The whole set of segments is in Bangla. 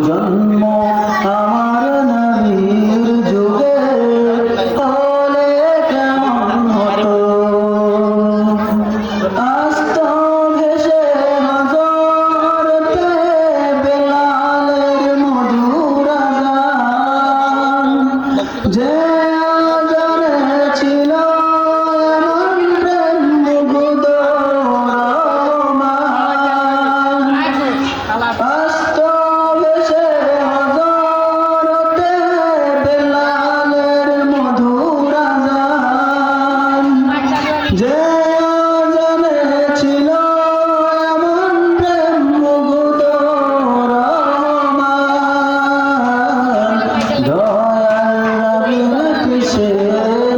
জন্ম আমার নবীর যুগে হলে কেমন হতো আস্ত ভেসে হযরতে বেলালের মধুর আযান যে আযানে ছিল এমন প্রেম মুগ্ধ রহমান আস্ত ভেসে হযরতে বেলালের মধুর আযান যে আযানে ছিল এমন প্রেম মুগ্ধ রহমান দয়াল নবীর পিছে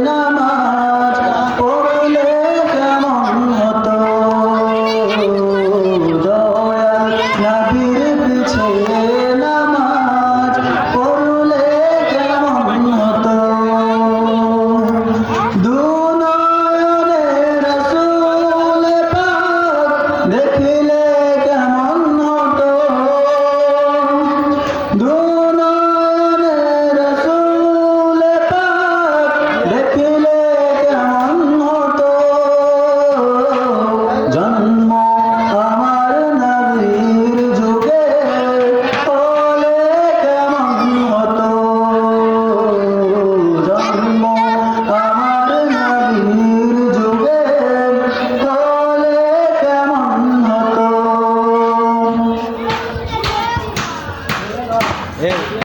নামাজ পড়লে কেমন হতো দয়াল নবীর পিছে